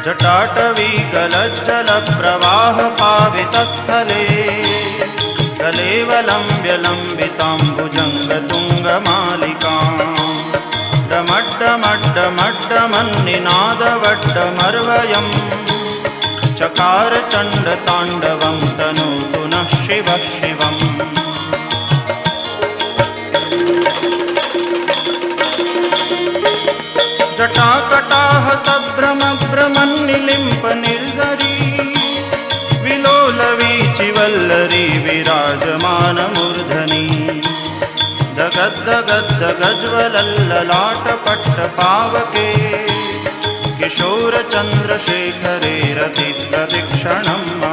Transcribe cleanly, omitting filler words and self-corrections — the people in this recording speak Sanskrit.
जटाटवी गलज्जलप्रवाहपावितस्थले कलेवलम्ब्य लम्बिताम्बुजङ्गतुङ्गमालिकाम् डमड्डमड्डमड्डमन्निनादवड्डमर्वयम् चकार चण्डताण्डवं तनोतु नः शिवः शिवम्। जटाकटाह सभ्रमभ्रमन्निलिम्प निर्झरी विलोलवीचिवल्लरी विराजमानमूर्धनि दगद्दगद्दगज्ज्वलल्ललाटपट्टपावके किशोरचन्द्रशेखरे रतिप्रदक्षिणम्